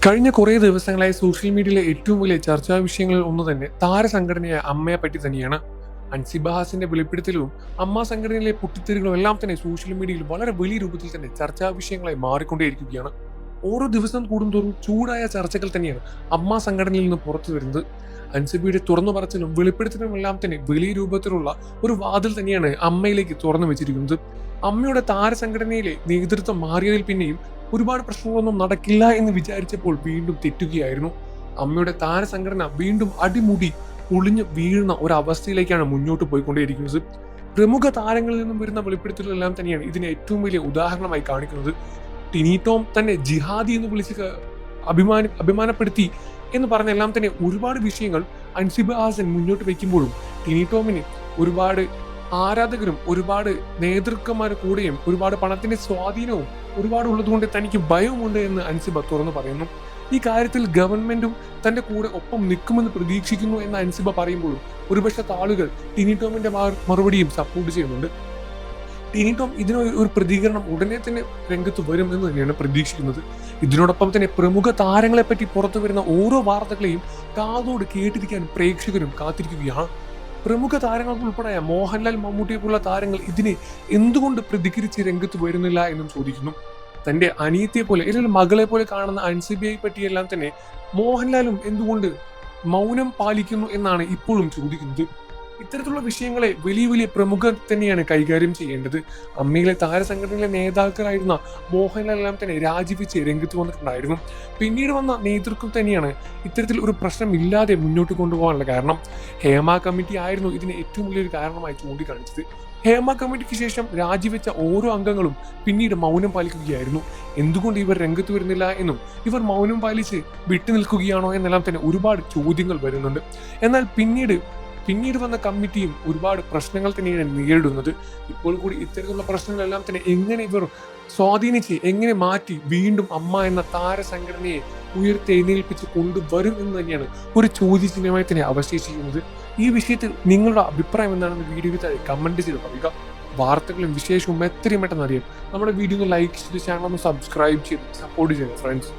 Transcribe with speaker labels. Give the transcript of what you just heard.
Speaker 1: കഴിഞ്ഞ കുറേ ദിവസങ്ങളായി സോഷ്യൽ മീഡിയയിലെ ഏറ്റവും വലിയ ചർച്ചാ വിഷയങ്ങളിൽ ഒന്ന് തന്നെ താരസംഘടനയായ അമ്മയെ പറ്റി തന്നെയാണ്. അൻസിബ ഹാസിന്റെ വെളിപ്പെടുത്തലും അമ്മ സംഘടനയിലെ പൊട്ടിത്തെറികളും എല്ലാം തന്നെ സോഷ്യൽ മീഡിയയിൽ വളരെ വലിയ രൂപത്തിൽ തന്നെ ചർച്ചാ വിഷയങ്ങളായി മാറിക്കൊണ്ടേയിരിക്കുകയാണ്. ഓരോ ദിവസം കൂടുന്തോറും ചൂടായ ചർച്ചകൾ തന്നെയാണ് അമ്മ സംഘടനയിൽ നിന്ന് പുറത്തു വരുന്നത്. അൻസിബയുടെ തുറന്നു പറച്ചിലും വെളിപ്പെടുത്തലും എല്ലാം തന്നെ വലിയ രൂപത്തിലുള്ള ഒരു വാതിൽ തന്നെയാണ് അമ്മയിലേക്ക് തുറന്നു വെച്ചിരിക്കുന്നത്. അമ്മയുടെ താരസംഘടനയിലെ നേതൃത്വം മാറിയതിൽ പിന്നെയും ഒരുപാട് പ്രശ്നങ്ങളൊന്നും നടക്കില്ല എന്ന് വിചാരിച്ചപ്പോൾ വീണ്ടും തെറ്റുകയായിരുന്നു. അമ്മയുടെ താരസംഘടന വീണ്ടും അടിമുടി പൊളിഞ്ഞു വീഴുന്ന ഒരവസ്ഥയിലേക്കാണ് മുന്നോട്ട് പോയിക്കൊണ്ടേയിരിക്കുന്നത്. പ്രമുഖ താരങ്ങളിൽ നിന്നും വരുന്ന വെളിപ്പെടുത്തലെല്ലാം തന്നെയാണ് ഇതിനെ ഏറ്റവും വലിയ ഉദാഹരണമായി കാണിക്കുന്നത്. ടിനി ടോം തന്നെ ജിഹാദി എന്ന് വിളിച്ച് അഭിമാനപ്പെടുത്തി എന്ന് പറഞ്ഞെല്ലാം തന്നെ ഒരുപാട് വിഷയങ്ങൾ അൻസിബ ഹാസൻ മുന്നോട്ട് വയ്ക്കുമ്പോഴും ടിനി ടോമിന് ഒരുപാട് ആരാധകരും ഒരുപാട് നേതൃത്വന്മാരുടെ കൂടെയും ഒരുപാട് പണത്തിന്റെ സ്വാധീനവും ഒരുപാട് ഉള്ളതുകൊണ്ട് തനിക്ക് ഭയമുണ്ട് എന്ന് അൻസിബ തുറന്നു പറയുന്നു. ഈ കാര്യത്തിൽ ഗവൺമെന്റും തന്റെ കൂടെ ഒപ്പം നിൽക്കുമെന്ന് പ്രതീക്ഷിക്കുന്നു എന്ന് അൻസിബ പറയുമ്പോഴും ഒരുപക്ഷെ ആളുകൾ ടിനി ടോമിന്റെ മറുപടിയും സപ്പോർട്ട് ചെയ്യുന്നുണ്ട്. ടിനി ടോം ഒരു പ്രതികരണം ഉടനെ തന്നെ രംഗത്ത് വരും എന്ന് തന്നെയാണ് പ്രതീക്ഷിക്കുന്നത്. ഇതിനോടൊപ്പം തന്നെ പ്രമുഖ താരങ്ങളെ പറ്റി പുറത്തു വരുന്ന ഓരോ വാർത്തകളെയും കാതോട് കേട്ടിരിക്കാൻ പ്രേക്ഷകരും കാത്തിരിക്കുകയാണ്. പ്രമുഖ താരങ്ങൾക്ക് ഉൾപ്പെടെ മോഹൻലാൽ, മമ്മൂട്ടിയെ പോലുള്ള താരങ്ങൾ ഇതിനെ എന്തുകൊണ്ട് പ്രതികരിച്ച് രംഗത്ത് വരുന്നില്ല എന്നും ചോദിക്കുന്നു. തന്റെ അനിയത്തിയെ പോലെ അല്ലെങ്കിൽ മകളെ പോലെ കാണുന്ന അൻസിബയെ പറ്റിയെല്ലാം തന്നെ മോഹൻലാലും എന്തുകൊണ്ട് മൗനം പാലിക്കുന്നു എന്നാണ് ഇപ്പോഴും ചോദിക്കുന്നത്. ഇത്തരത്തിലുള്ള വിഷയങ്ങളെ വലിയ വലിയ പ്രമുഖർ തന്നെയാണ് കൈകാര്യം ചെയ്യേണ്ടത്. അമ്മയിലെ താരസംഘടനയിലെ നേതാക്കളായിരുന്ന മോഹൻലാലെല്ലാം തന്നെ രാജിവെച്ച് രംഗത്ത് വന്നിട്ടുണ്ടായിരുന്നു. പിന്നീട് വന്ന നേതൃത്വം തന്നെയാണ് ഇത്തരത്തിൽ ഒരു പ്രശ്നമില്ലാതെ മുന്നോട്ട് കൊണ്ടുപോകാനുള്ള കാരണം. ഹേമ കമ്മിറ്റി ആയിരുന്നു ഇതിന് ഏറ്റവും വലിയൊരു കാരണമായി ചൂണ്ടിക്കാണിച്ചത്. ഹേമ കമ്മിറ്റിക്ക് ശേഷം രാജിവെച്ച ഓരോ അംഗങ്ങളും പിന്നീട് മൗനം പാലിക്കുകയായിരുന്നു. എന്തുകൊണ്ട് ഇവർ രംഗത്ത് വരുന്നില്ല എന്നും ഇവർ മൗനം പാലിച്ച് വിട്ടുനിൽക്കുകയാണോ എന്നെല്ലാം തന്നെ ഒരുപാട് ചോദ്യങ്ങൾ വരുന്നുണ്ട്. എന്നാൽ പിന്നീട് വന്ന കമ്മിറ്റിയും ഒരുപാട് പ്രശ്നങ്ങൾ തന്നെയാണ് നേരിടുന്നത്. ഇപ്പോൾ കൂടി ഇത്തരത്തിലുള്ള പ്രശ്നങ്ങളെല്ലാം തന്നെ എങ്ങനെ ഇവർ സ്വാധീനിച്ച് എങ്ങനെ മാറ്റി വീണ്ടും അമ്മ എന്ന താരസംഘടനയെ ഉയർത്തെഴുന്നേൽപ്പിച്ച് കൊണ്ടുവരും എന്ന് തന്നെയാണ് ഒരു ചോദ്യചിഹ്നമായി തന്നെ അവശേഷിക്കുന്നത്. ഈ വിഷയത്തിൽ നിങ്ങളുടെ അഭിപ്രായം എന്താണെന്ന് വീഡിയോയിൽ താഴെ കമന്റ് ചെയ്ത് പറയുക. വാർത്തകളും വിശേഷവും എത്രയും പെട്ടെന്ന് അറിയാം നമ്മുടെ വീഡിയോ ഒന്ന് ലൈക്ക് ചെയ്ത് ചാനൽ ഒന്ന് സബ്സ്ക്രൈബ് ചെയ്ത് സപ്പോർട്ട് ചെയ്യുക ഫ്രണ്ട്സ്.